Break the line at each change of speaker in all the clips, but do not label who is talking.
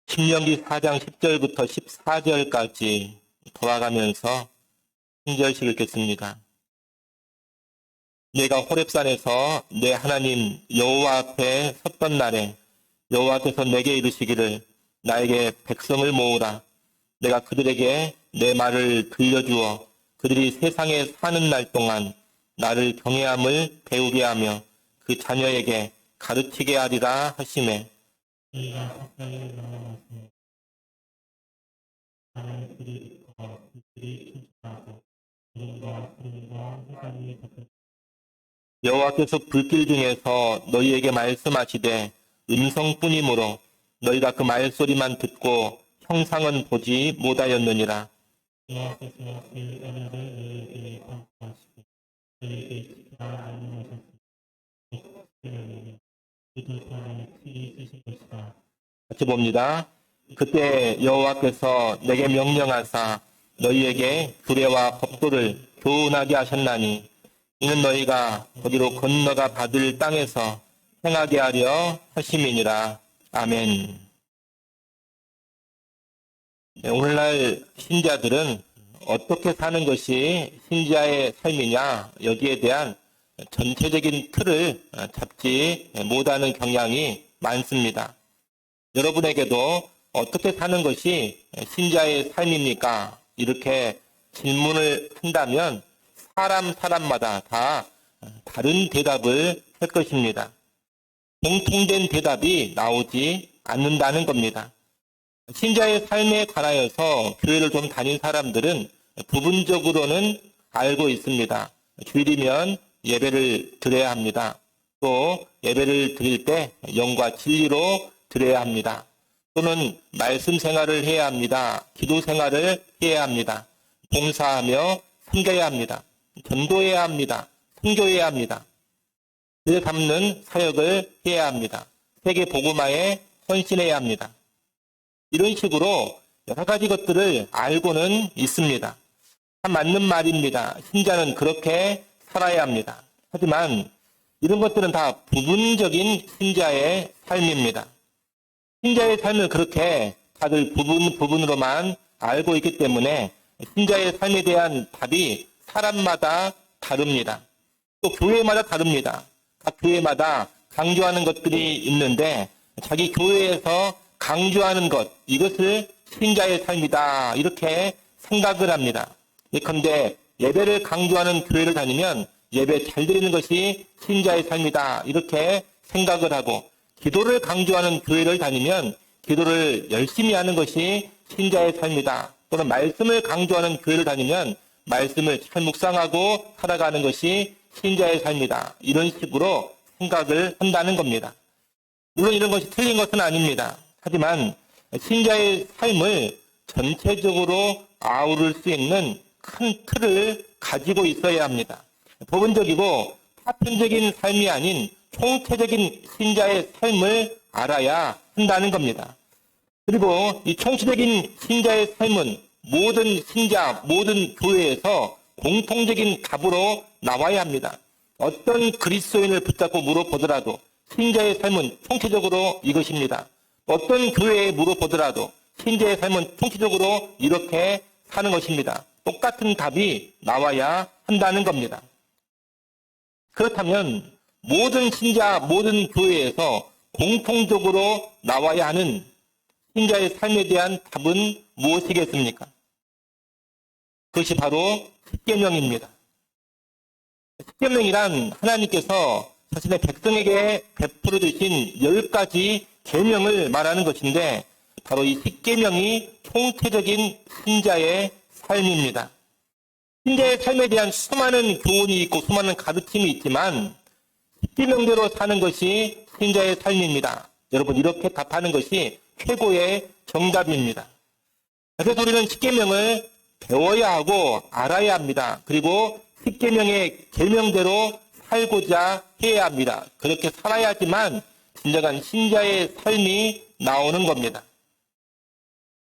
신명기 4장 10절부터 14절까지 돌아가면서 신절식 읽겠습니다. 내가 호렙산에서 내 하나님 여호와 앞에 섰던 날에 여호와께서 내게 이르시기를 나에게 백성을 모으라. 내가 그들에게 내 말을 들려주어 그들이 세상에 사는 날 동안 나를 경외함을 배우게 하며 그 자녀에게 가르치게 하리라 하시매 여호와께서 불길 중에서 너희에게 말씀하시되 음성뿐이므로 너희가 그 말소리만 듣고 형상은 보지 못하였느니라. 같이 봅니다. 그때 여호와께서 내게 명령하사 너희에게 규례와 법도를 교훈하게 하셨나니 이는 너희가 거기로 건너가 받을 땅에서 행하게 하려 하심이니라. 아멘. 오늘날 신자들은 어떻게 사는 것이 신자의 삶이냐, 여기에 대한 전체적인 틀을 잡지 못하는 경향이 많습니다. 여러분에게도 어떻게 사는 것이 신자의 삶입니까? 이렇게 질문을 한다면 사람마다 다 다른 대답을 할 것입니다. 공통된 대답이 나오지 않는다는 겁니다. 신자의 삶에 관하여서 교회를 좀 다닌 사람들은 부분적으로는 알고 있습니다. 주일이면 예배를 드려야 합니다. 또 예배를 드릴 때 영과 진리로 드려야 합니다. 또는 말씀 생활을 해야 합니다. 기도 생활을 해야 합니다. 봉사하며 섬겨야 합니다. 전도해야 합니다. 선교해야 합니다. 늘 담는 사역을 해야 합니다. 세계 복음화에 헌신해야 합니다. 이런 식으로 여러 가지 것들을 알고는 있습니다. 참 맞는 말입니다. 신자는 그렇게 살아야 합니다. 하지만 이런 것들은 다 부분적인 신자의 삶입니다. 신자의 삶을 그렇게 다들 부분으로만 알고 있기 때문에 신자의 삶에 대한 답이 사람마다 다릅니다. 또 교회마다 다릅니다. 각 교회마다 강조하는 것들이 있는데 자기 교회에서 강조하는 것, 이것을 신자의 삶이다 이렇게 생각을 합니다. 예컨대 예배를 강조하는 교회를 다니면 예배 잘 드리는 것이 신자의 삶이다 이렇게 생각을 하고, 기도를 강조하는 교회를 다니면 기도를 열심히 하는 것이 신자의 삶이다. 또는 말씀을 강조하는 교회를 다니면 말씀을 잘 묵상하고 살아가는 것이 신자의 삶이다. 이런 식으로 생각을 한다는 겁니다. 물론 이런 것이 틀린 것은 아닙니다. 하지만 신자의 삶을 전체적으로 아우를 수 있는 큰 틀을 가지고 있어야 합니다. 부분적이고 파편적인 삶이 아닌 총체적인 신자의 삶을 알아야 한다는 겁니다. 그리고 이 총체적인 신자의 삶은 모든 신자, 모든 교회에서 공통적인 답으로 나와야 합니다. 어떤 그리스도인을 붙잡고 물어보더라도 신자의 삶은 총체적으로 이것입니다. 어떤 교회에 물어보더라도 신자의 삶은 총체적으로 이렇게 사는 것입니다. 똑같은 답이 나와야 한다는 겁니다. 그렇다면 모든 신자, 모든 교회에서 공통적으로 나와야 하는 신자의 삶에 대한 답은 무엇이겠습니까? 그것이 바로 십계명입니다. 십계명이란 하나님께서 자신의 백성에게 베풀어 주신 10가지 계명을 말하는 것인데 바로 이 십계명이 총체적인 신자의 삶입니다. 신자의 삶에 대한 수많은 교훈이 있고 수많은 가르침이 있지만 십계명대로 사는 것이 신자의 삶입니다. 여러분, 이렇게 답하는 것이 최고의 정답입니다. 그래서 우리는 십계명을 배워야 하고 알아야 합니다. 그리고 십계명의 계명대로 살고자 해야 합니다. 그렇게 살아야지만 진정한 신자의 삶이 나오는 겁니다.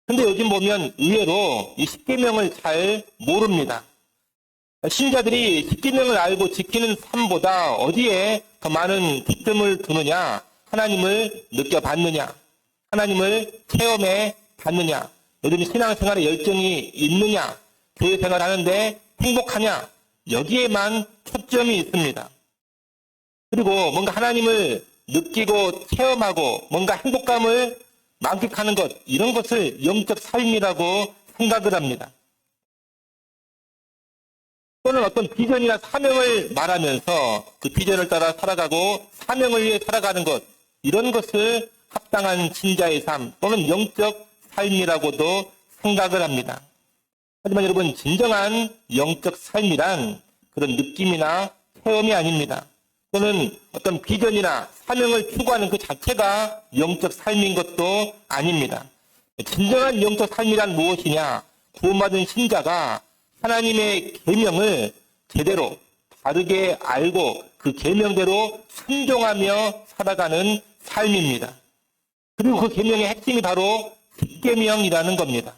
근데 요즘 보면 의외로 이 십계명을 잘 모릅니다. 신자들이 십계명을 알고 지키는 삶보다 어디에 더 많은 초점을 두느냐, 하나님을 느껴봤느냐, 하나님을 체험해 봤느냐, 요즘 신앙생활에 열정이 있느냐, 교회 생활하는데 행복하냐, 여기에만 초점이 있습니다. 그리고 뭔가 하나님을 느끼고 체험하고 뭔가 행복감을 만끽하는 것, 이런 것을 영적 삶이라고 생각을 합니다. 또는 어떤 비전이나 사명을 말하면서 그 비전을 따라 살아가고 사명을 위해 살아가는 것, 이런 것을 합당한 신자의 삶 또는 영적 삶이라고도 생각을 합니다. 하지만 여러분, 진정한 영적 삶이란 그런 느낌이나 체험이 아닙니다. 또는 어떤 비전이나 사명을 추구하는 그 자체가 영적 삶인 것도 아닙니다. 진정한 영적 삶이란 무엇이냐? 구원받은 신자가 하나님의 계명을 제대로 바르게 알고 그 계명대로 순종하며 살아가는 삶입니다. 그리고 그 계명의 핵심이 바로 십계명이라는 겁니다.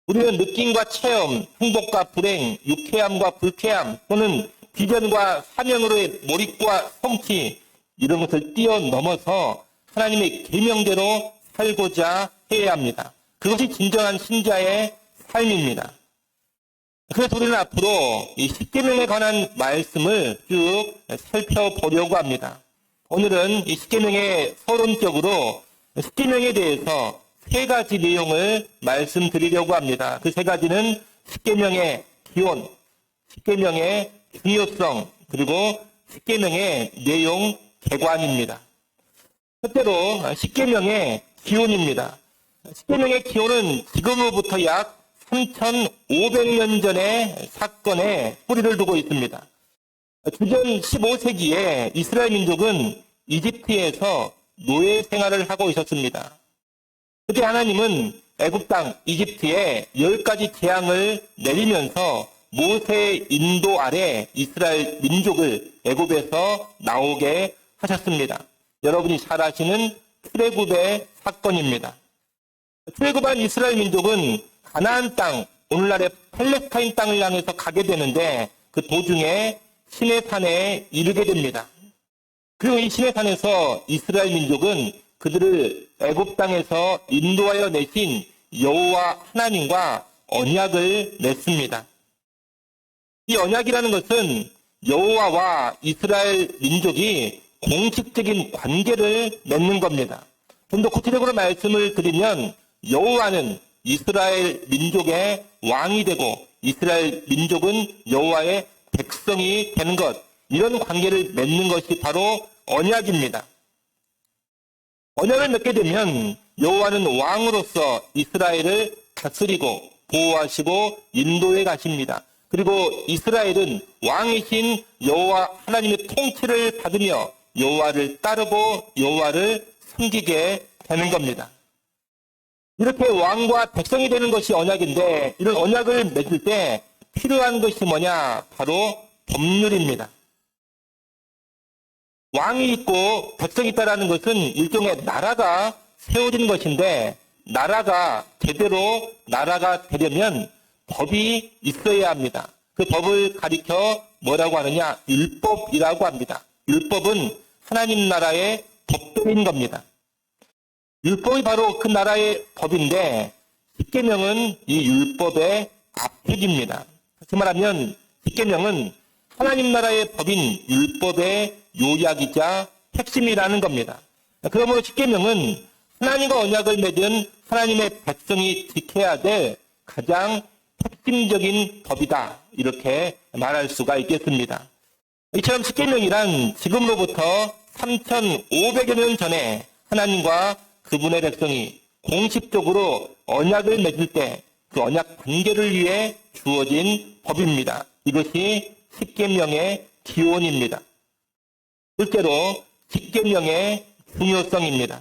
우리는 느낌과 체험, 행복과 불행, 유쾌함과 불쾌함 또는 비전과 사명으로의 몰입과 성취, 이런 것을 뛰어넘어서 하나님의 계명대로 살고자 해야 합니다. 그것이 진정한 신자의 삶입니다. 그래서 우리는 앞으로 이 십계명에 관한 말씀을 쭉 살펴보려고 합니다. 오늘은 이 십계명의 서론적으로 십계명에 대해서 세 가지 내용을 말씀드리려고 합니다. 그 세 가지는 십계명의 기원, 십계명의 중요성, 그리고 십계명의 내용 개관입니다. 첫째로 십계명의 기원입니다. 십계명의 기원은 지금으로부터 약 3,500년 전의 사건에 뿌리를 두고 있습니다. 주전 15세기에 이스라엘 민족은 이집트에서 노예 생활을 하고 있었습니다. 그때 하나님은 애굽 땅 이집트에 10가지 재앙을 내리면서 모세의 인도 아래 이스라엘 민족을 애굽에서 나오게 하셨습니다. 여러분이 잘 아시는 출애굽의 사건입니다. 출애굽한 이스라엘 민족은 가나안 땅, 오늘날의 팔레스타인 땅을 향해서 가게 되는데 그 도중에 시내산에 이르게 됩니다. 그리고 이 시내산에서 이스라엘 민족은 그들을 애굽 땅에서 인도하여 내신 여호와 하나님과 언약을 맺습니다. 이 언약이라는 것은 여호와와 이스라엘 민족이 공식적인 관계를 맺는 겁니다. 좀 더 구체적으로 말씀을 드리면 여호와는 이스라엘 민족의 왕이 되고 이스라엘 민족은 여호와의 백성이 되는 것, 이런 관계를 맺는 것이 바로 언약입니다. 언약을 맺게 되면 여호와는 왕으로서 이스라엘을 다스리고 보호하시고 인도해 가십니다. 그리고 이스라엘은 왕이신 여호와 하나님의 통치를 받으며 여호와를 따르고 여호와를 섬기게 되는 겁니다. 이렇게 왕과 백성이 되는 것이 언약인데, 이런 언약을 맺을 때 필요한 것이 뭐냐? 바로 법률입니다. 왕이 있고 백성이 있다는 것은 일종의 나라가 세워진 것인데, 나라가 제대로 나라가 되려면 법이 있어야 합니다. 그 법을 가리켜 뭐라고 하느냐? 율법이라고 합니다. 율법은 하나님 나라의 법도인 겁니다. 율법이 바로 그 나라의 법인데 십계명은 이 율법의 앞택입니다. 다시 말하면 십계명은 하나님 나라의 법인 율법의 요약이자 핵심이라는 겁니다. 그러므로 십계명은 하나님과 언약을 맺은 하나님의 백성이 지켜야 될 가장 핵심적인 법이다, 이렇게 말할 수가 있겠습니다. 이처럼 십계명이란 지금으로부터 3,500여 년 전에 하나님과 그분의 백성이 공식적으로 언약을 맺을 때 그 언약 관계를 위해 주어진 법입니다. 이것이 십계명의 기원입니다. 둘째로 십계명의 중요성입니다.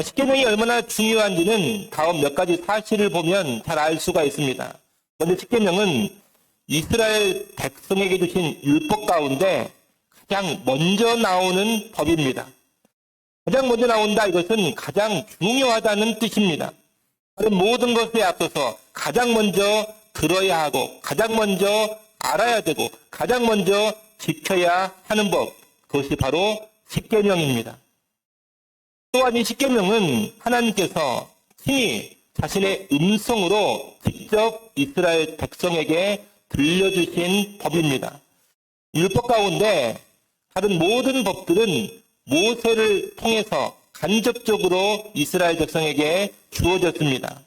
십계명이 얼마나 중요한지는 다음 몇 가지 사실을 보면 잘 알 수가 있습니다. 먼저 십계명은 이스라엘 백성에게 주신 율법 가운데 가장 먼저 나오는 법입니다. 가장 먼저 나온다, 이것은 가장 중요하다는 뜻입니다. 다른 모든 것에 앞서서 가장 먼저 들어야 하고 가장 먼저 알아야 되고 가장 먼저 지켜야 하는 법, 그것이 바로 십계명입니다. 또한 이 십계명은 하나님께서 친히 자신의 음성으로 직접 이스라엘 백성에게 들려주신 법입니다. 율법 가운데 다른 모든 법들은 모세를 통해서 간접적으로 이스라엘 백성에게 주어졌습니다.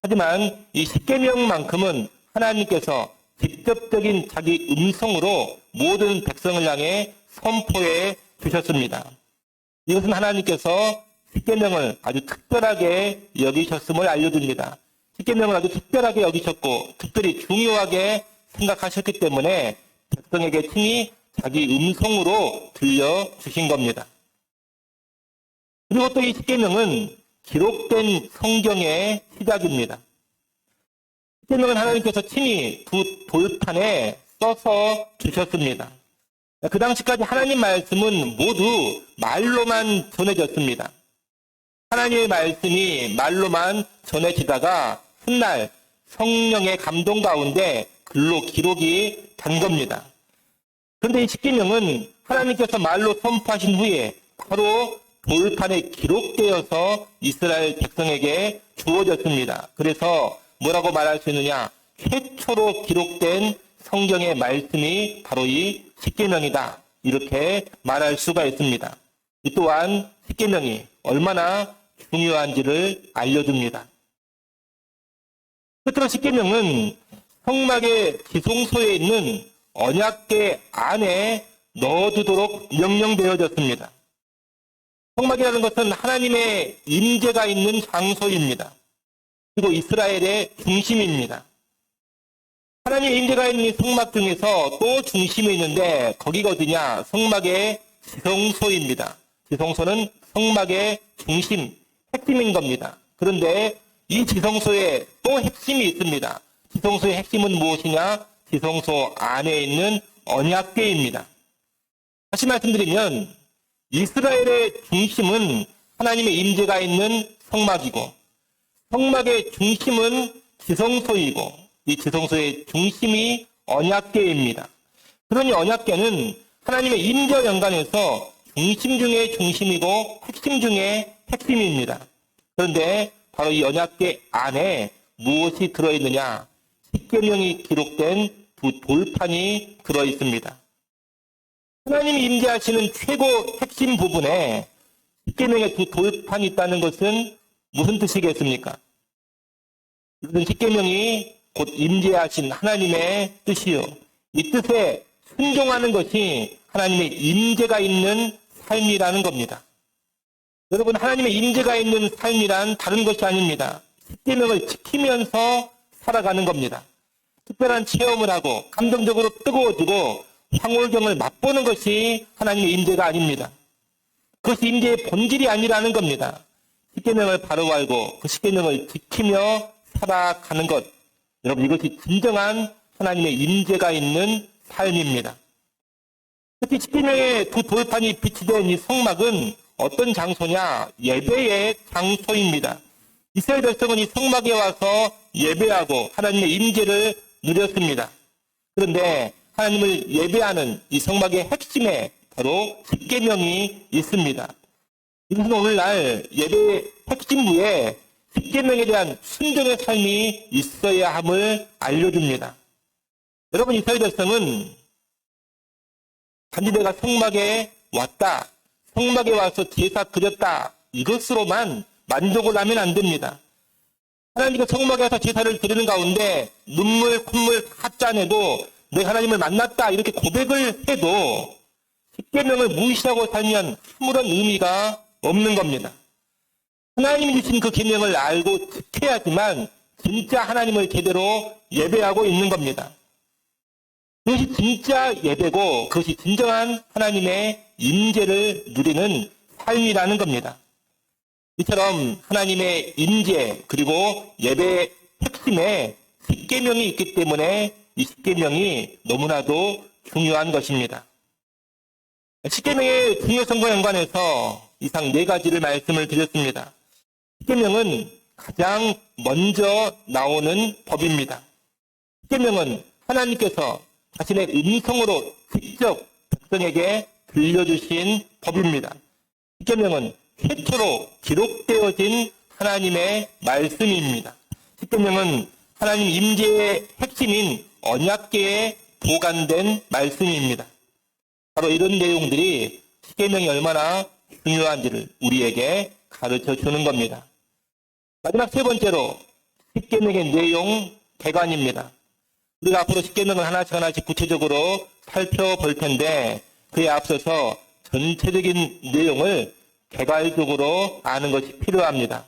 하지만 이 십계명만큼은 하나님께서 직접적인 자기 음성으로 모든 백성을 향해 선포해 주셨습니다. 이것은 하나님께서 십계명을 아주 특별하게 여기셨음을 알려줍니다. 십계명을 아주 특별하게 여기셨고 특별히 중요하게 생각하셨기 때문에 백성에게 친히 자기 음성으로 들려주신 겁니다. 그리고 또 이 십계명은 기록된 성경의 시작입니다. 십계명은 하나님께서 친히 두 돌판에 써서 주셨습니다. 그 당시까지 하나님 말씀은 모두 말로만 전해졌습니다. 하나님의 말씀이 말로만 전해지다가 훗날 성령의 감동 가운데 글로 기록이 된 겁니다. 그런데 이 십계명은 하나님께서 말로 선포하신 후에 바로 돌판에 기록되어서 이스라엘 백성에게 주어졌습니다. 그래서 뭐라고 말할 수 있느냐? 최초로 기록된 성경의 말씀이 바로 이 십계명이다. 이렇게 말할 수가 있습니다. 이 또한 십계명이 얼마나 중요한지를 알려줍니다. 끝으로 십계명은 성막의 지성소에 있는 언약궤 안에 넣어두도록 명령되어졌습니다. 성막이라는 것은 하나님의 임재가 있는 장소입니다. 그리고 이스라엘의 중심입니다. 하나님의 임재가 있는 이 성막 중에서 또 중심이 있는데 거기가 어디냐? 성막의 지성소입니다. 지성소는 성막의 중심, 핵심인 겁니다. 그런데 이 지성소에 또 핵심이 있습니다. 지성소의 핵심은 무엇이냐? 지성소 안에 있는 언약궤입니다. 다시 말씀드리면 이스라엘의 중심은 하나님의 임재가 있는 성막이고 성막의 중심은 지성소이고 이 지성소의 중심이 언약궤입니다. 그러니 언약궤는 하나님의 임재와 연관해서 중심 중의 중심이고 핵심 중의 핵심입니다. 그런데 바로 이 언약궤 안에 무엇이 들어있느냐? 십계명이 기록된 두 돌판이 들어있습니다. 하나님이 임재하시는 최고 핵심 부분에 십계명의 두 돌판이 있다는 것은 무슨 뜻이겠습니까? 십계명이 곧 임재하신 하나님의 뜻이요. 이 뜻에 순종하는 것이 하나님의 임재가 있는 삶이라는 겁니다. 여러분, 하나님의 임재가 있는 삶이란 다른 것이 아닙니다. 십계명을 지키면서 살아가는 겁니다. 특별한 체험을 하고 감정적으로 뜨거워지고 황홀경을 맛보는 것이 하나님의 임재가 아닙니다. 그것이 임재의 본질이 아니라는 겁니다. 십계명을 바로 알고 그 십계명을 지키며 살아가는 것, 여러분 이것이 진정한 하나님의 임재가 있는 삶입니다. 특히 십계명의 두 돌판이 비치된 이 성막은 어떤 장소냐? 예배의 장소입니다. 이스라엘 백성은 이 성막에 와서 예배하고 하나님의 임재를 누렸습니다. 그런데 하나님을 예배하는 이 성막의 핵심에 바로 십계명이 있습니다. 이것은 오늘날 예배의 핵심부에 십계명에 대한 순종의 삶이 있어야 함을 알려줍니다. 여러분, 이스라엘 백성은 단지 내가 성막에 왔다, 성막에 와서 제사 드렸다, 이것으로만 만족을 하면 안 됩니다. 하나님께 성막에 와서 제사를 드리는 가운데 눈물, 콧물 다 짜내도 내가 하나님을 만났다 이렇게 고백을 해도 십계명을 무시하고 살면 아무런 의미가 없는 겁니다. 하나님이 주신 그 계명을 알고 지켜야지만 진짜 하나님을 제대로 예배하고 있는 겁니다. 그것이 진짜 예배고 그것이 진정한 하나님의 임재를 누리는 삶이라는 겁니다. 이처럼 하나님의 임재 그리고 예배의 핵심에 십계명이 있기 때문에 이 십계명이 너무나도 중요한 것입니다. 십계명의 중요성과 연관해서 이상 4가지를 말씀을 드렸습니다. 십계명은 가장 먼저 나오는 법입니다. 십계명은 하나님께서 자신의 음성으로 직접 백성에게 들려주신 법입니다. 십계명은 최초로 기록되어진 하나님의 말씀입니다. 십계명은 하나님 임재의 핵심인 언약궤에 보관된 말씀입니다. 바로 이런 내용들이 십계명이 얼마나 중요한지를 우리에게 가르쳐 주는 겁니다. 마지막 세 번째로 십계명의 내용 개관입니다. 우리가 앞으로 십계명을 하나씩 구체적으로 살펴볼 텐데 그에 앞서서 전체적인 내용을 개괄적으로 아는 것이 필요합니다.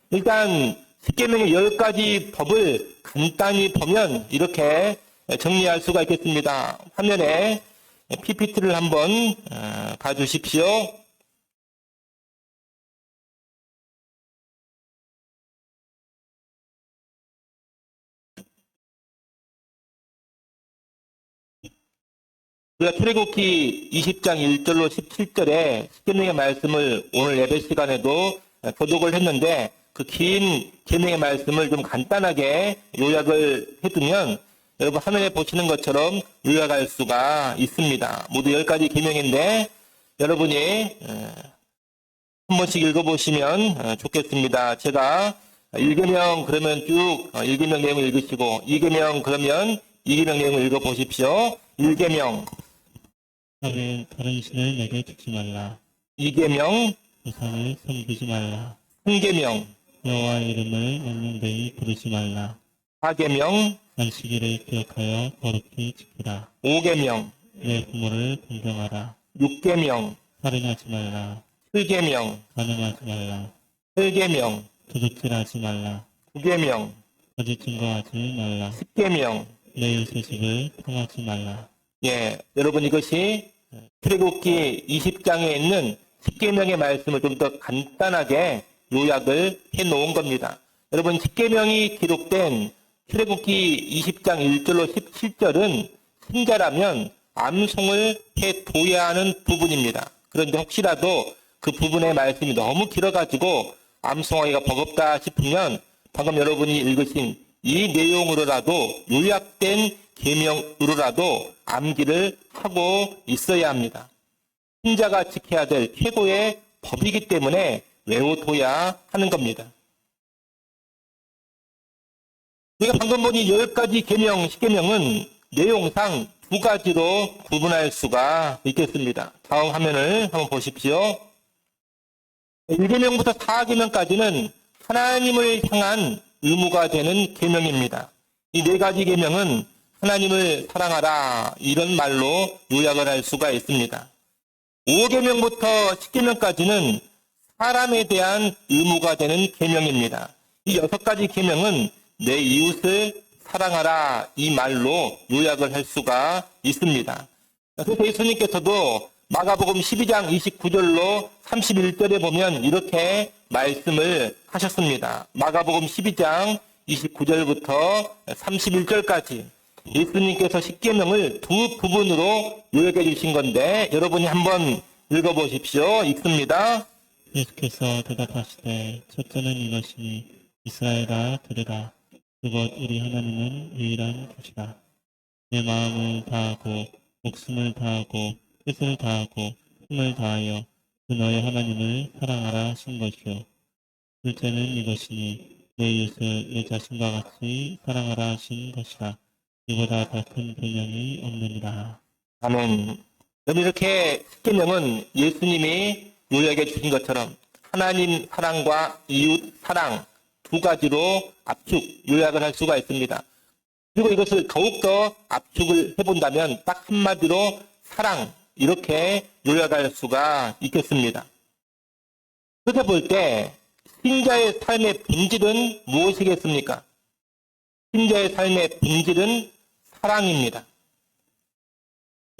일단 십계명의 10가지 법을 간단히 보면 이렇게 정리할 수가 있겠습니다. 화면에 PPT를 한번 봐주십시오. 우리가 출애굽기 20장 1절로 17절에 십계명의 말씀을 오늘 예배 시간에도 교독을 했는데 그 긴 계명의 말씀을 좀 간단하게 요약을 해두면 여러분 화면에 보시는 것처럼 요약할 수가 있습니다. 모두 10가지 계명인데 여러분이 한 번씩 읽어보시면 좋겠습니다. 제가 1계명 그러면 쭉 1계명 내용을 읽으시고 2계명 그러면 2계명 내용을 읽어보십시오. 1계명
다른 신을 내게 주지 말라.
2계명
우상을 섬기지 말라.
3계명
여호와 이름을 영영되이 부르지 말라.
4계명
안식일을 기억하여 거룩히 지키라.
5계명
내 부모를 존경하라.
6계명
살인하지 말라.
7계명
간음하지 말라.
8계명
도둑질하지 말라.
9계명
거짓 증거하지 말라.
10계명
내 이웃의 집을 탐하지 말라.
예, 여러분 이것이 출애굽기 20장에 있는 십계명의 말씀을 좀 더 간단하게 요약을 해놓은 겁니다. 여러분 십계명이 기록된 출애굽기 20장 1절로 17절은 신자라면 암송을 해둬야 하는 부분입니다. 그런데 혹시라도 그 부분의 말씀이 너무 길어가지고 암송하기가 버겁다 싶으면 방금 여러분이 읽으신 이 내용으로라도 요약된 계명으로라도 암기를 하고 있어야 합니다. 신자가 지켜야 될 최고의 법이기 때문에 외워둬야 하는 겁니다. 우리가 방금 본 이 10가지 계명, 십계명은 내용상 2가지로 구분할 수가 있겠습니다. 다음 화면을 한번 보십시오. 1계명부터 4계명까지는 하나님을 향한 의무가 되는 계명입니다. 이 4가지 계명은 하나님을 사랑하라 이런 말로 요약을 할 수가 있습니다. 5계명부터 10계명까지는 사람에 대한 의무가 되는 계명입니다. 이 6가지 계명은 내 이웃을 사랑하라 이 말로 요약을 할 수가 있습니다. 그래서 예수님께서도 마가복음 12장 29절로 31절에 보면 이렇게 말씀을 하셨습니다. 마가복음 12장 29절부터 31절까지 예수님께서 십계명을 2 부분으로 요약해 주신 건데 여러분이 한번 읽어보십시오. 읽습니다.
예수께서 대답하시되 첫째는 이것이니 이스라엘아 들으라. 그것 우리 하나님은 유일한 것이라. 내 마음을 다하고 목숨을 다하고 뜻을 다하고 힘을 다하여 그 너의 하나님을 사랑하라 하신 것이요. 둘째는 이것이니 내 이웃을 내 자신과 같이 사랑하라 하신 것이라. 이보다 더 큰 계명이 없느니라.
아멘. 여러분 이렇게 십계명은 예수님이 요약해 주신 것처럼 하나님 사랑과 이웃 사랑 2가지로 압축, 요약을 할 수가 있습니다. 그리고 이것을 더욱더 압축을 해본다면 딱 한마디로 사랑 이렇게 요약할 수가 있겠습니다. 그렇게 볼 때 신자의 삶의 본질은 무엇이겠습니까? 신자의 삶의 본질은 사랑입니다.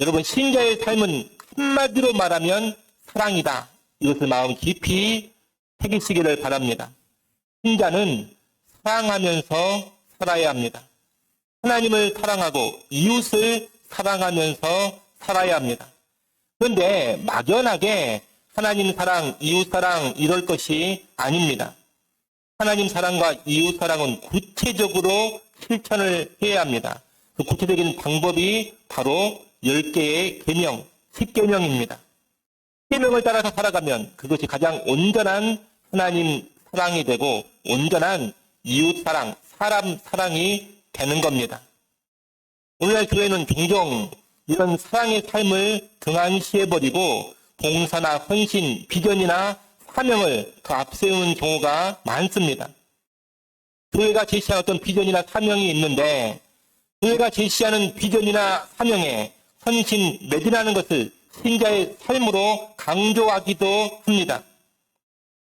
여러분 신자의 삶은 한마디로 말하면 사랑이다. 이것을 마음 깊이 새기시기를 바랍니다. 신자는 사랑하면서 살아야 합니다. 하나님을 사랑하고 이웃을 사랑하면서 살아야 합니다. 그런데 막연하게 하나님 사랑, 이웃 사랑 이럴 것이 아닙니다. 하나님 사랑과 이웃 사랑은 구체적으로 실천을 해야 합니다. 그 구체적인 방법이 바로 10개의 계명, 십계명입니다. 계명을 따라서 살아가면 그것이 가장 온전한 하나님 사랑이 되고 온전한 이웃 사랑, 사람 사랑이 되는 겁니다. 오늘날 교회는 종종 이런 사랑의 삶을 등한시해버리고 봉사나 헌신, 비전이나 사명을 더 앞세우는 경우가 많습니다. 교회가 제시한 어떤 비전이나 사명이 있는데 교회가 제시하는 비전이나 사명에 헌신, 매진하는 것을 신자의 삶으로 강조하기도 합니다.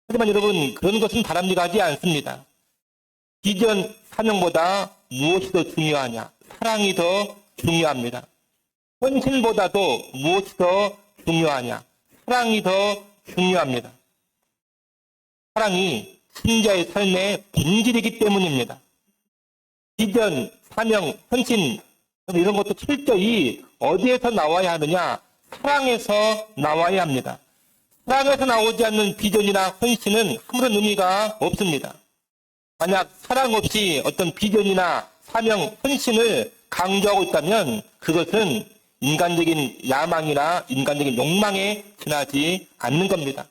하지만 여러분, 그런 것은 바람직하지 않습니다. 비전, 사명보다 무엇이 더 중요하냐? 사랑이 더 중요합니다. 헌신보다도 무엇이 더 중요하냐? 사랑이 더 중요합니다. 사랑이 신자의 삶의 본질이기 때문입니다. 비전, 사명, 헌신 이런 것도 철저히 어디에서 나와야 하느냐? 사랑에서 나와야 합니다. 사랑에서 나오지 않는 비전이나 헌신은 아무런 의미가 없습니다. 만약 사랑 없이 어떤 비전이나 사명, 헌신을 강조하고 있다면 그것은 인간적인 야망이나 인간적인 욕망에 지나지 않는 겁니다.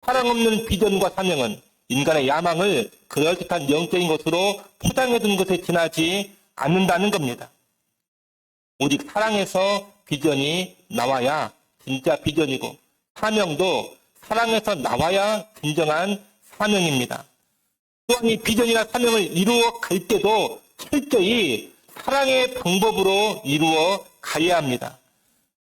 사랑 없는 비전과 사명은 인간의 야망을 그럴듯한 영적인 것으로 포장해 둔 것에 지나지 않는다는 겁니다. 오직 사랑에서 비전이 나와야 진짜 비전이고 사명도 사랑에서 나와야 진정한 사명입니다. 또한 이 비전이나 사명을 이루어 갈 때도 철저히 사랑의 방법으로 이루어 가야 합니다.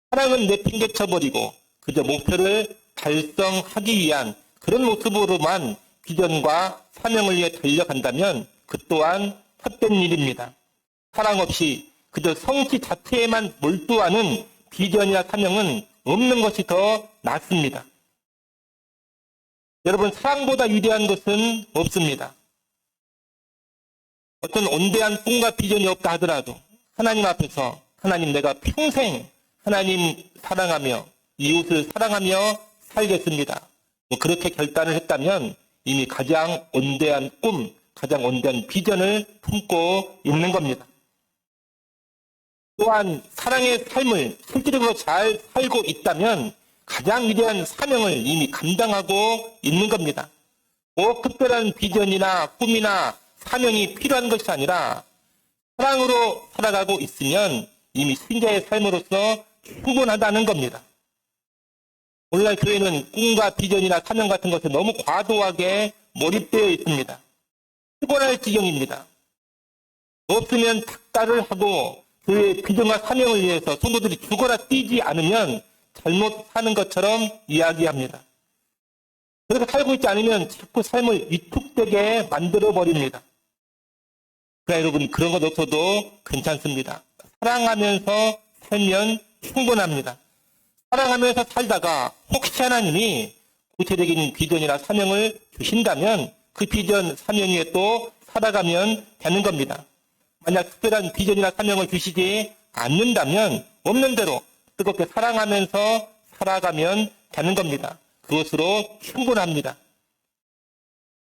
사랑은 내팽개쳐버리고 그저 목표를 달성하기 위한 그런 모습으로만 비전과 사명을 위해 달려간다면 그 또한 헛된 일입니다. 사랑 없이 그저 성취 자체에만 몰두하는 비전이나 사명은 없는 것이 더 낫습니다. 여러분, 사랑보다 위대한 것은 없습니다. 어떤 온대한 꿈과 비전이 없다 하더라도 하나님 앞에서 하나님 내가 평생 하나님 사랑하며 이웃을 사랑하며 살겠습니다. 그렇게 결단을 했다면 이미 가장 온대한 꿈, 가장 온대한 비전을 품고 있는 겁니다. 또한 사랑의 삶을 실질적으로 잘 살고 있다면 가장 위대한 사명을 이미 감당하고 있는 겁니다. 꼭 특별한 비전이나 꿈이나 사명이 필요한 것이 아니라 사랑으로 살아가고 있으면 이미 신자의 삶으로서 충분하다는 겁니다. 오늘날 교회는 꿈과 비전이나 사명 같은 것에 너무 과도하게 몰입되어 있습니다. 피곤할 지경입니다. 없으면 탁달을 하고 교회의 비전과 사명을 위해서 성도들이 죽어라 뛰지 않으면 잘못 사는 것처럼 이야기합니다. 그렇게 살고 있지 않으면 자꾸 삶을 위축되게 만들어버립니다. 그러나 여러분, 그런 것 없어도 괜찮습니다. 사랑하면서 살면 충분합니다. 사랑하면서 살다가 혹시 하나님이 구체적인 비전이나 사명을 주신다면 그 비전, 사명 위에 또 살아가면 되는 겁니다. 만약 특별한 비전이나 사명을 주시지 않는다면 없는 대로 뜨겁게 사랑하면서 살아가면 되는 겁니다. 그것으로 충분합니다.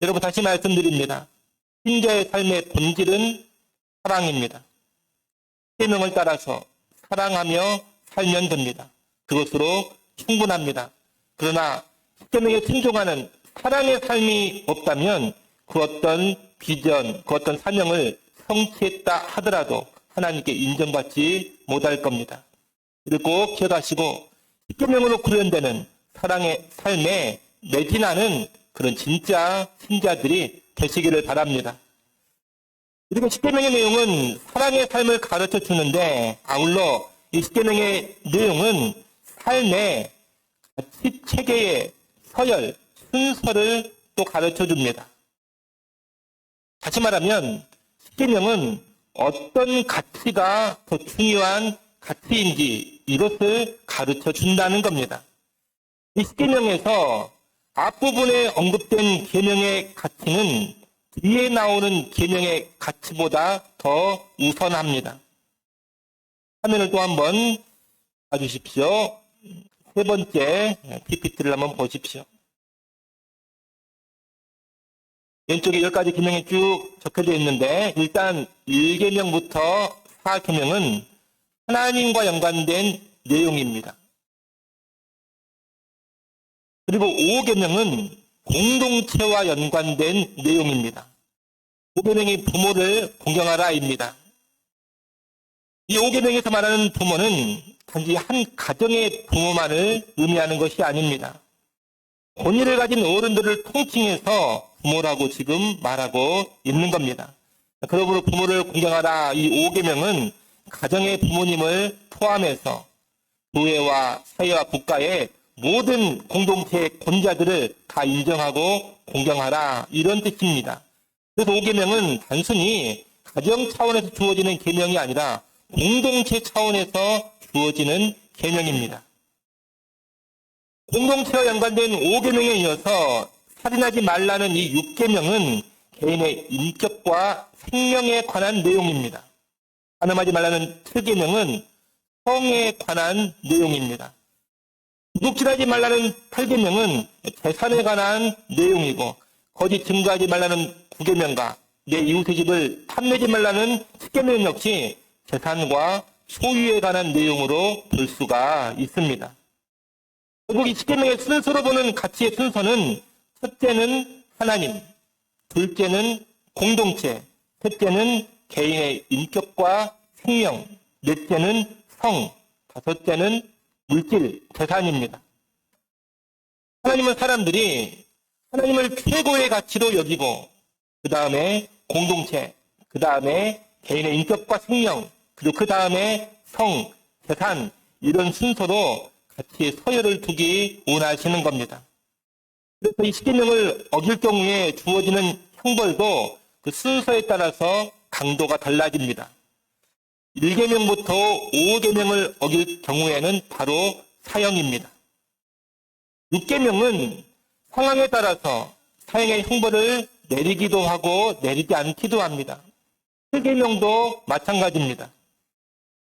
여러분, 다시 말씀드립니다. 신자의 삶의 본질은 사랑입니다. 계명을 따라서 사랑하며 살면 됩니다. 그것으로 충분합니다. 그러나 계명에 순종하는 사랑의 삶이 없다면 그 어떤 비전, 그 어떤 사명을 성취했다 하더라도 하나님께 인정받지 못할 겁니다. 이를 꼭 기억하시고 십계명으로 구현되는 사랑의 삶에 매진하는 그런 진짜 신자들이 되시기를 바랍니다. 이렇게 십계명의 내용은 사랑의 삶을 가르쳐 주는데 아울러 이 십계명의 내용은 삶의 가치 체계의 서열, 순서를 또 가르쳐 줍니다. 다시 말하면 십계명은 어떤 가치가 더 중요한 가치인지 이것을 가르쳐 준다는 겁니다. 이 십계명에서 앞부분에 언급된 계명의 가치는 뒤에 나오는 계명의 가치보다 더 우선합니다. 화면을 또 한번 봐주십시오. 세 번째 PPT를 한번 보십시오. 왼쪽에 10가지 계명이 쭉 적혀져 있는데 일단 1계명부터 4계명은 하나님과 연관된 내용입니다. 그리고 5계명은 공동체와 연관된 내용입니다. 5계명이 부모를 공경하라입니다. 이 5계명에서 말하는 부모는 단지 한 가정의 부모만을 의미하는 것이 아닙니다. 권위를 가진 어른들을 통칭해서 부모라고 지금 말하고 있는 겁니다. 그러므로 부모를 공경하라 이 5계명은 가정의 부모님을 포함해서 교회와 사회와 국가의 모든 공동체의 권자들을 다 인정하고 공경하라 이런 뜻입니다. 그래서 5계명은 단순히 가정 차원에서 주어지는 계명이 아니라 공동체 차원에서 주어지는 계명입니다. 공동체와 연관된 5계명에 이어서 살인하지 말라는 이 6계명은 개인의 인격과 생명에 관한 내용입니다. 간음하지 말라는 7계명은 성에 관한 내용입니다. 도둑질하지 말라는 8계명은 재산에 관한 내용이고 거짓 증거하지 말라는 9계명과 내 이웃의 집을 탐내지 말라는 10계명 역시 재산과 소유에 관한 내용으로 볼 수가 있습니다. 결국 이 10계명의 순서로 보는 가치의 순서는 첫째는 하나님, 둘째는 공동체, 셋째는 개인의 인격과 생명, 넷째는 성, 다섯째는 물질, 재산입니다. 하나님은 사람들이 하나님을 최고의 가치로 여기고 그 다음에 공동체, 그 다음에 개인의 인격과 생명, 그리고 그 다음에 성, 재산 이런 순서로 가치의 서열을 두기 원하시는 겁니다. 그래서 이 10계명을 어길 경우에 주어지는 형벌도 그 순서에 따라서 강도가 달라집니다. 1계명부터 5계명을 어길 경우에는 바로 사형입니다. 6계명은 상황에 따라서 사형의 형벌을 내리기도 하고 내리지 않기도 합니다. 7계명도 마찬가지입니다.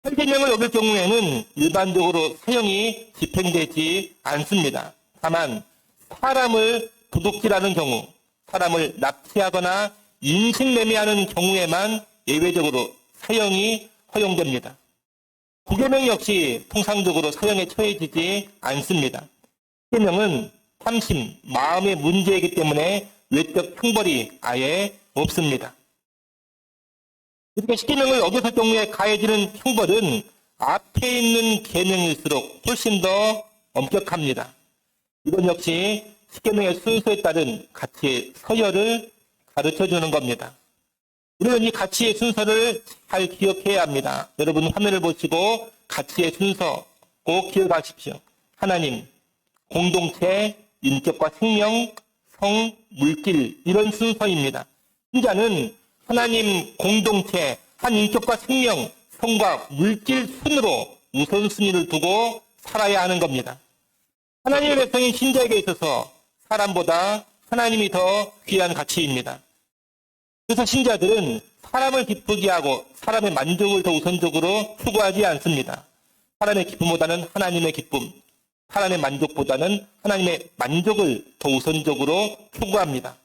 8계명을 어길 경우에는 일반적으로 사형이 집행되지 않습니다. 다만 사람을 도둑질하는 경우, 사람을 납치하거나 인신매매하는 경우에만 예외적으로 사형이 허용됩니다. 9계명 역시 통상적으로 사형에 처해지지 않습니다. 10계명은 탐심, 마음의 문제이기 때문에 외적 형벌이 아예 없습니다. 이렇게 10계명을 어겼을 경우에 가해지는 형벌은 앞에 있는 계명일수록 훨씬 더 엄격합니다. 이건 역시 10계명의 순서에 따른 가치의 서열을 가르쳐주는 겁니다. 우리는 이 가치의 순서를 잘 기억해야 합니다. 여러분 화면을 보시고 가치의 순서 꼭 기억하십시오. 하나님, 공동체, 인격과 생명, 성, 물질 이런 순서입니다. 신자는 하나님, 공동체, 한 인격과 생명, 성과 물질 순으로 우선순위를 두고 살아야 하는 겁니다. 하나님의 백성인 신자에게 있어서 사람보다 하나님이 더 귀한 가치입니다. 그래서 신자들은 사람을 기쁘게 하고 사람의 만족을 더 우선적으로 추구하지 않습니다. 사람의 기쁨보다는 하나님의 기쁨, 사람의 만족보다는 하나님의 만족을 더 우선적으로 추구합니다.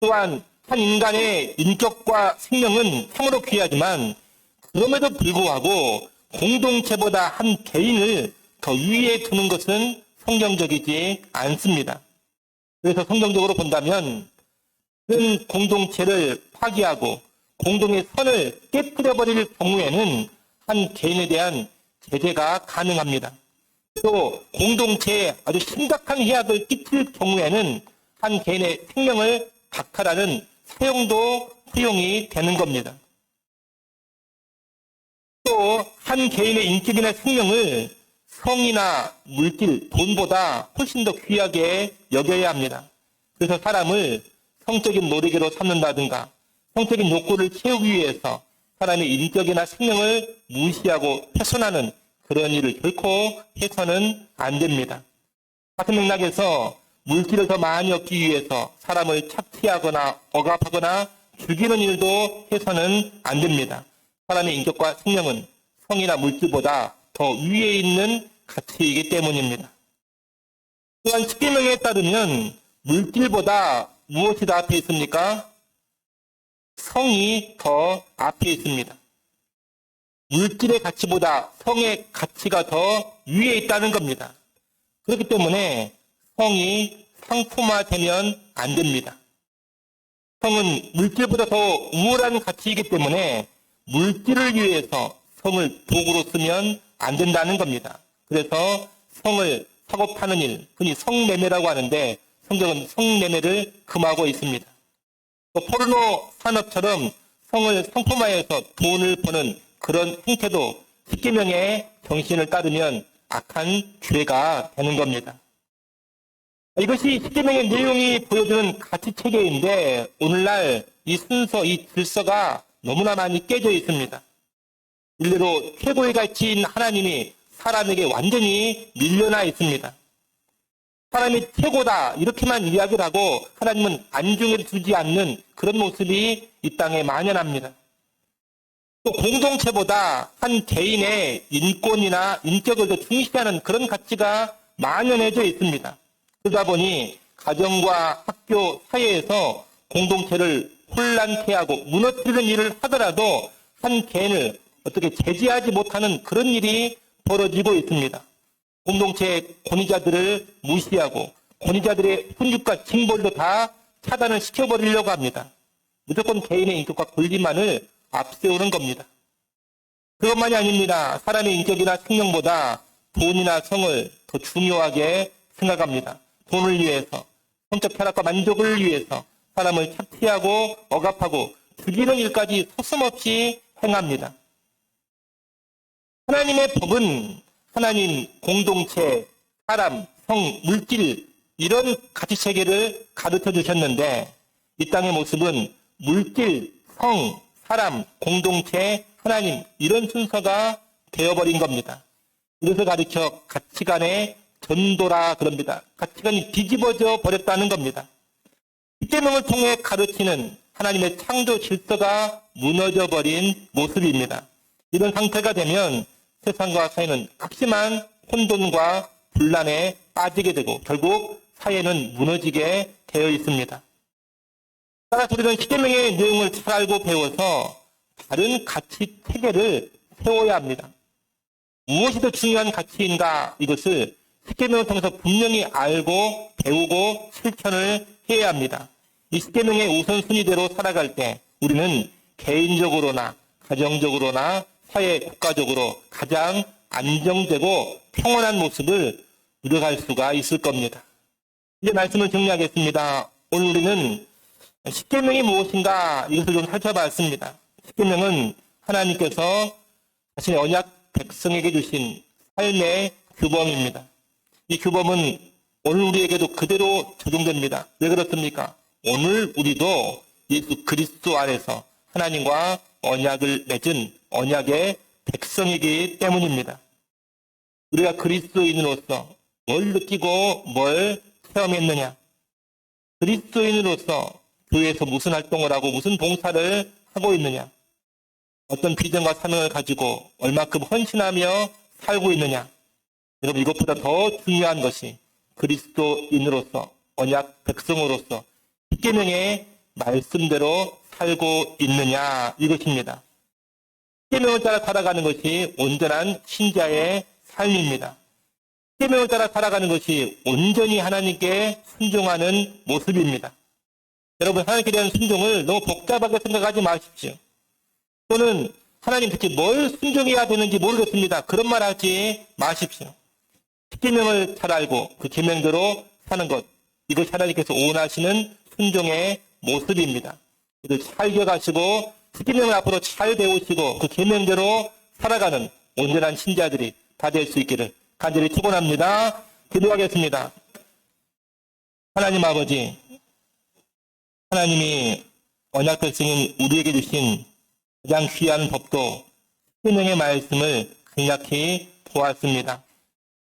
또한 한 인간의 인격과 생명은 참으로 귀하지만 그럼에도 불구하고 공동체보다 한 개인을 더 위에 두는 것은 성경적이지 않습니다. 그래서 성경적으로 본다면 큰 공동체를 파기하고 공동의 선을 깨뜨려버릴 경우에는 한 개인에 대한 제재가 가능합니다. 또 공동체에 아주 심각한 해악을 끼칠 경우에는 한 개인의 생명을 박탈하는 사형도 허용이 되는 겁니다. 또 한 개인의 인격이나 생명을 성이나 물질, 돈보다 훨씬 더 귀하게 여겨야 합니다. 그래서 사람을 성적인 놀이개로 삼는다든가 성적인 욕구를 채우기 위해서 사람의 인격이나 생명을 무시하고 훼손하는 그런 일을 결코 해서는 안 됩니다. 같은 맥락에서 물질을 더 많이 얻기 위해서 사람을 착취하거나 억압하거나 죽이는 일도 해서는 안 됩니다. 사람의 인격과 생명은 성이나 물질보다 더 위에 있는 가치이기 때문입니다. 또한 10계명에 따르면 물질보다 무엇이 더 앞에 있습니까? 성이 더 앞에 있습니다. 물질의 가치보다 성의 가치가 더 위에 있다는 겁니다. 그렇기 때문에 성이 상품화되면 안 됩니다. 성은 물질보다 더 우월한 가치이기 때문에 물질을 위해서 성을 도구로 쓰면 안 된다는 겁니다. 그래서 성을 사고 파는 일, 흔히 성매매라고 하는데 성경은 성매매를 금하고 있습니다. 또 포르노 산업처럼 성을 상품화해서 돈을 버는 그런 행태도 십계명의 정신을 따르면 악한 죄가 되는 겁니다. 이것이 십계명의 내용이 보여주는 가치체계인데 오늘날 이 순서, 이 질서가 너무나 많이 깨져 있습니다. 일례로 최고의 가치인 하나님이 사람에게 완전히 밀려나 있습니다. 사람이 최고다 이렇게만 이야기를 하고 하나님은 안중에 두지 않는 그런 모습이 이 땅에 만연합니다. 또 공동체보다 한 개인의 인권이나 인격을 더 중시하는 그런 가치가 만연해져 있습니다. 그러다 보니 가정과 학교, 사회에서 공동체를 혼란케 하고 무너뜨리는 일을 하더라도 한 개인을 어떻게 제지하지 못하는 그런 일이 벌어지고 있습니다. 공동체의 권위자들을 무시하고 권위자들의 훈육과 징벌도 다 차단을 시켜버리려고 합니다. 무조건 개인의 인격과 권리만을 앞세우는 겁니다. 그것만이 아닙니다. 사람의 인격이나 생명보다 돈이나 성을 더 중요하게 생각합니다. 돈을 위해서, 성적 쾌락과 만족을 위해서 사람을 착취하고 억압하고 죽이는 일까지 서슴없이 행합니다. 하나님의 법은 하나님, 공동체, 사람, 성, 물질 이런 가치체계를 가르쳐 주셨는데 이 땅의 모습은 물질, 성, 사람, 공동체, 하나님 이런 순서가 되어버린 겁니다. 이것을 가르쳐 가치관의 전도라 그럽니다. 가치관이 뒤집어져 버렸다는 겁니다. 십계명을 통해 가르치는 하나님의 창조 질서가 무너져 버린 모습입니다. 이런 상태가 되면 세상과 사회는 극심한 혼돈과 분란에 빠지게 되고 결국 사회는 무너지게 되어 있습니다. 따라서 우리는 십계명의 내용을 잘 알고 배워서 다른 가치 체계를 세워야 합니다. 무엇이 더 중요한 가치인가 이것을 십계명을 통해서 분명히 알고 배우고 실천을 해야 합니다. 이 십계명의 우선순위대로 살아갈 때 우리는 개인적으로나 가정적으로나 사회 국가적으로 가장 안정되고 평온한 모습을 누려갈 수가 있을 겁니다. 이제 말씀을 정리하겠습니다. 오늘 우리는 십계명이 무엇인가 이것을 좀 살펴봤습니다. 십계명은 하나님께서 자신의 언약 백성에게 주신 삶의 규범입니다. 이 규범은 오늘 우리에게도 그대로 적용됩니다. 왜 그렇습니까? 오늘 우리도 예수 그리스도 안에서 하나님과 언약을 맺은 언약의 백성이기 때문입니다. 우리가 그리스도인으로서 뭘 느끼고 뭘 체험했느냐? 그리스도인으로서 교회에서 무슨 활동을 하고 무슨 봉사를 하고 있느냐? 어떤 비전과 사명을 가지고 얼마큼 헌신하며 살고 있느냐? 여러분 이것보다 더 중요한 것이 그리스도인으로서 언약 백성으로서 십계명의 말씀대로 살고 있느냐 이것입니다. 십계명을 따라 살아가는 것이 온전한 신자의 삶입니다. 십계명을 따라 살아가는 것이 온전히 하나님께 순종하는 모습입니다. 여러분 하나님께 대한 순종을 너무 복잡하게 생각하지 마십시오. 또는 하나님 대체 뭘 순종해야 되는지 모르겠습니다. 그런 말 하지 마십시오. 십계명을 잘 알고 그 계명대로 사는 것 이것이 하나님께서 원하시는 순종의 모습입니다. 이를 잘 기억하시고 십계명을 앞으로 잘 배우시고 그 계명대로 살아가는 온전한 신자들이 다 될 수 있기를 간절히 축원합니다. 기도하겠습니다. 하나님 아버지, 하나님이 언약 백성인 우리에게 주신 가장 귀한 법도 십계명의 말씀을 간략히 보았습니다.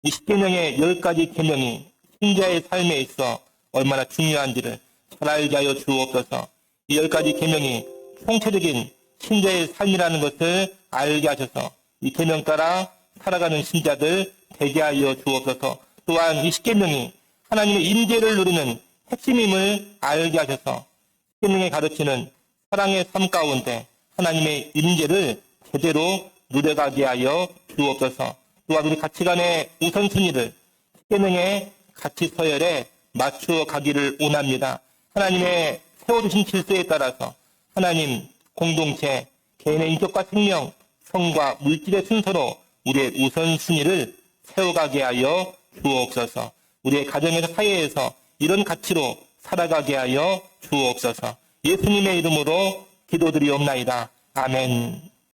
이 십계명의 10가지 계명이 신자의 삶에 있어 얼마나 중요한지를 잘 알게 하여 주옵소서. 이 10가지 계명이 총체적인 신자의 삶이라는 것을 알게 하셔서 이 계명 따라 살아가는 신자들 되게 하여 주옵소서. 또한 이 십계명이 하나님의 임재를 누리는 핵심임을 알게 하셔서 십계명에 가르치는 사랑의 삶 가운데 하나님의 임재를 제대로 누려가게 하여 주옵소서. 또한 우리 가치관의 우선순위를 십계명의 가치 서열에 맞추어 가기를 원합니다. 하나님의 세워주신 질서에 따라서 하나님, 공동체, 개인의 인격과 생명, 성과 물질의 순서로 우리의 우선순위를 세워가게 하여 주옵소서. 우리의 가정에서 사회에서 이런 가치로 살아가게 하여 주옵소서. 예수님의 이름으로 기도드리옵나이다. 아멘.